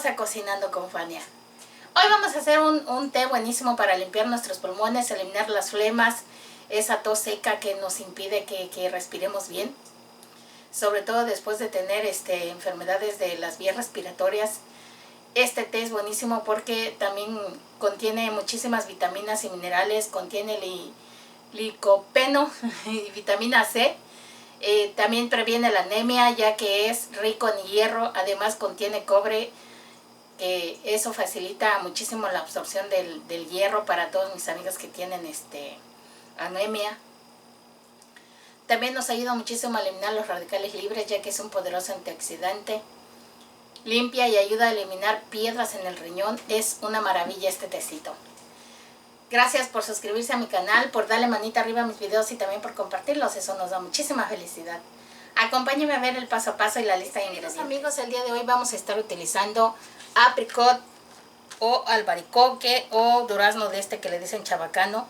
a Cocinando con Fania. Hoy vamos a hacer un té buenísimo para limpiar nuestros pulmones, eliminar las flemas, esa tos seca que nos impide que respiremos bien. Sobre todo después de tener enfermedades de las vías respiratorias. Este té es buenísimo porque también contiene muchísimas vitaminas y minerales, contiene licopeno y vitamina C. También previene la anemia ya que es rico en hierro, además contiene cobre. Eso facilita muchísimo la absorción del hierro para todos mis amigos que tienen anemia. También nos ayuda muchísimo a eliminar los radicales libres ya que es un poderoso antioxidante. Limpia y ayuda a eliminar piedras en el riñón. Es una maravilla este tecito. Gracias por suscribirse a mi canal, por darle manita arriba a mis videos y también por compartirlos. Eso nos da muchísima felicidad. Acompáñenme a ver el paso a paso y la lista de ingredientes. Amigos, el día de hoy vamos a estar utilizando apricot o albaricoque o durazno de que le dicen chabacano.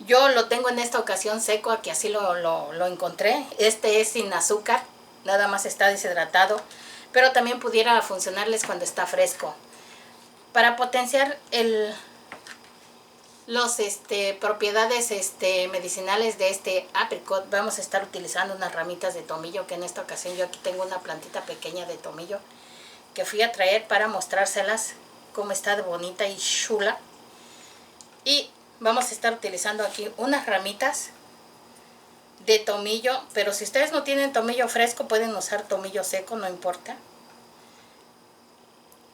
Yo lo tengo en esta ocasión seco, aquí así lo encontré. Este es sin azúcar, nada más está deshidratado, pero también pudiera funcionarles cuando está fresco. Para potenciar las propiedades medicinales de este apricot, vamos a estar utilizando unas ramitas de tomillo, que en esta ocasión yo aquí tengo una plantita pequeña de tomillo que fui a traer para mostrárselas cómo está de bonita y chula. Y vamos a estar utilizando aquí unas ramitas de tomillo, pero si ustedes no tienen tomillo fresco pueden usar tomillo seco, no importa.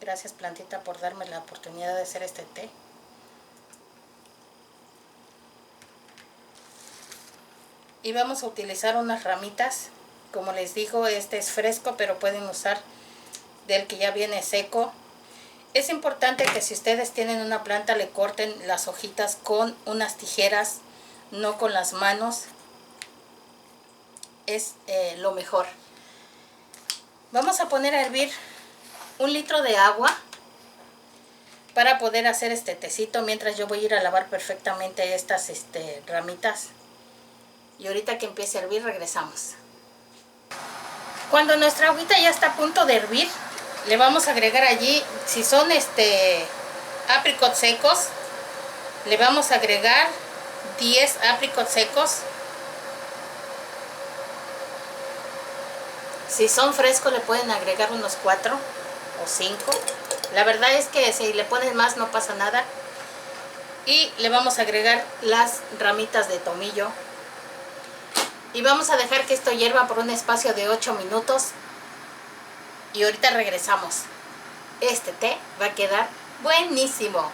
Gracias, plantita, por darme la oportunidad de hacer este té. Y vamos a utilizar unas ramitas, como les digo, este es fresco, pero pueden usar del que ya viene seco. Es importante que si ustedes tienen una planta le corten las hojitas con unas tijeras, no con las manos. Es lo mejor. Vamos a poner a hervir 1 litro de agua para poder hacer este tecito, mientras yo voy a ir a lavar perfectamente estas ramitas. Y ahorita que empiece a hervir regresamos. Cuando nuestra agüita ya está a punto de hervir, le vamos a agregar allí, si son apricots secos, le vamos a agregar 10 apricots secos. Si son frescos le pueden agregar unos 4 o 5. La verdad es que si le ponen más no pasa nada. Y le vamos a agregar las ramitas de tomillo. Y vamos a dejar que esto hierva por un espacio de 8 minutos. Y ahorita regresamos. Este té va a quedar buenísimo.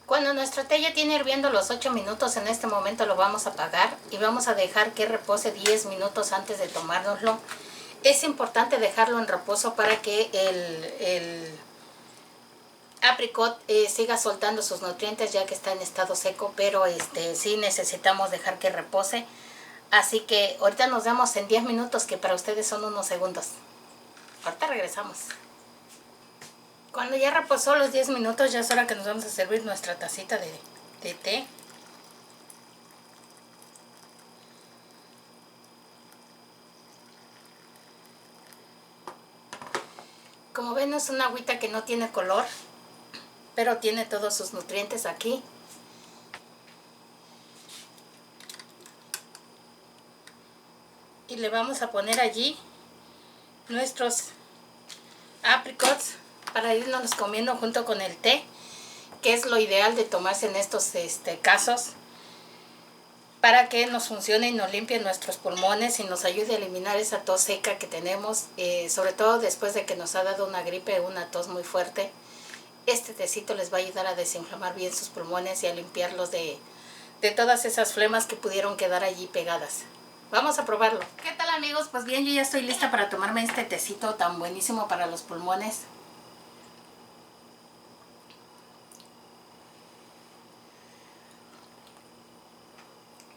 Cuando nuestro té ya tiene hirviendo los 8 minutos, en este momento lo vamos a apagar. Y vamos a dejar que repose 10 minutos antes de tomárnoslo. Es importante dejarlo en reposo para que el apricot siga soltando sus nutrientes ya que está en estado seco, pero sí necesitamos dejar que repose. Así que ahorita nos vemos en 10 minutos, que para ustedes son unos segundos. Ahorita regresamos. Cuando ya reposó los 10 minutos, ya es hora que nos vamos a servir nuestra tacita de té. Como ven, es una agüita que no tiene color, pero tiene todos sus nutrientes aquí. Y le vamos a poner allí nuestros apricots para irnos comiendo junto con el té, que es lo ideal de tomarse en estos casos, para que nos funcione y nos limpie nuestros pulmones y nos ayude a eliminar esa tos seca que tenemos, sobre todo después de que nos ha dado una gripe o una tos muy fuerte. Este tecito les va a ayudar a desinflamar bien sus pulmones y a limpiarlos de todas esas flemas que pudieron quedar allí pegadas. Vamos a probarlo. ¿Qué tal, amigos? Pues bien, yo ya estoy lista para tomarme este tecito tan buenísimo para los pulmones.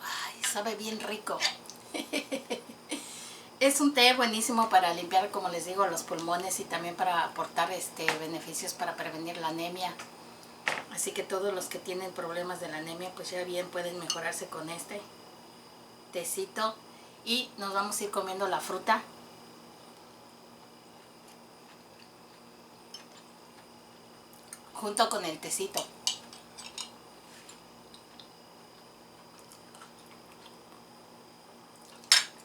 Ay, sabe bien rico. Es un té buenísimo para limpiar, como les digo, los pulmones y también para aportar beneficios para prevenir la anemia. Así que todos los que tienen problemas de la anemia, pues ya bien pueden mejorarse con este tecito. Y nos vamos a ir comiendo la fruta. junto con el tecito.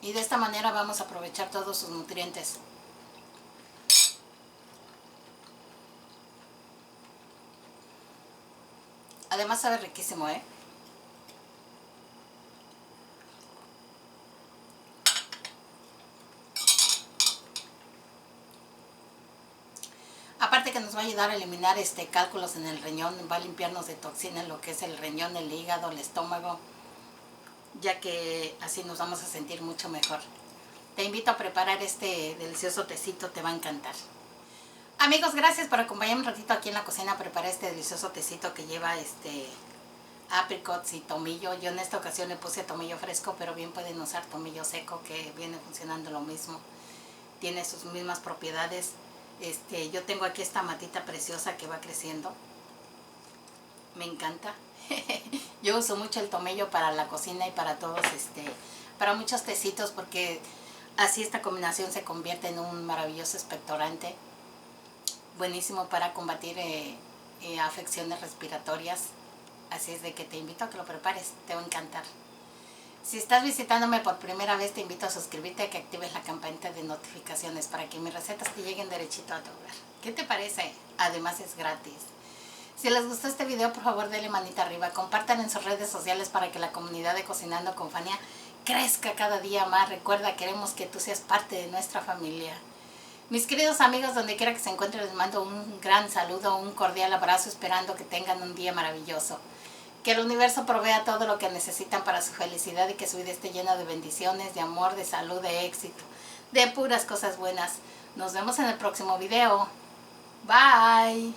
Y de esta manera vamos a aprovechar todos sus nutrientes. Además sabe riquísimo, ¿eh? Aparte que nos va a ayudar a eliminar cálculos en el riñón, va a limpiarnos de toxinas lo que es el riñón, el hígado, el estómago, ya que así nos vamos a sentir mucho mejor. Te invito a preparar este delicioso tecito, te va a encantar. Amigos, gracias por acompañarme un ratito aquí en la cocina a preparar este delicioso tecito que lleva apricots y tomillo. Yo en esta ocasión le puse tomillo fresco, pero bien pueden usar tomillo seco, que viene funcionando lo mismo. Tiene sus mismas propiedades. Yo tengo aquí esta matita preciosa que va creciendo. Me encanta. Yo uso mucho el tomillo para la cocina y para todos, para muchos tecitos, porque así esta combinación se convierte en un maravilloso expectorante. Buenísimo para combatir afecciones respiratorias. Así es de que te invito a que lo prepares, te va a encantar. Si estás visitándome por primera vez, te invito a suscribirte y a que actives la campanita de notificaciones para que mis recetas te lleguen derechito a tu hogar. ¿Qué te parece? Además es gratis. Si les gustó este video, por favor denle manita arriba, compartan en sus redes sociales para que la comunidad de Cocinando con Fania crezca cada día más. Recuerda, queremos que tú seas parte de nuestra familia. Mis queridos amigos, donde quiera que se encuentren, les mando un gran saludo, un cordial abrazo, esperando que tengan un día maravilloso. Que el universo provea todo lo que necesitan para su felicidad y que su vida esté llena de bendiciones, de amor, de salud, de éxito, de puras cosas buenas. Nos vemos en el próximo video. Bye.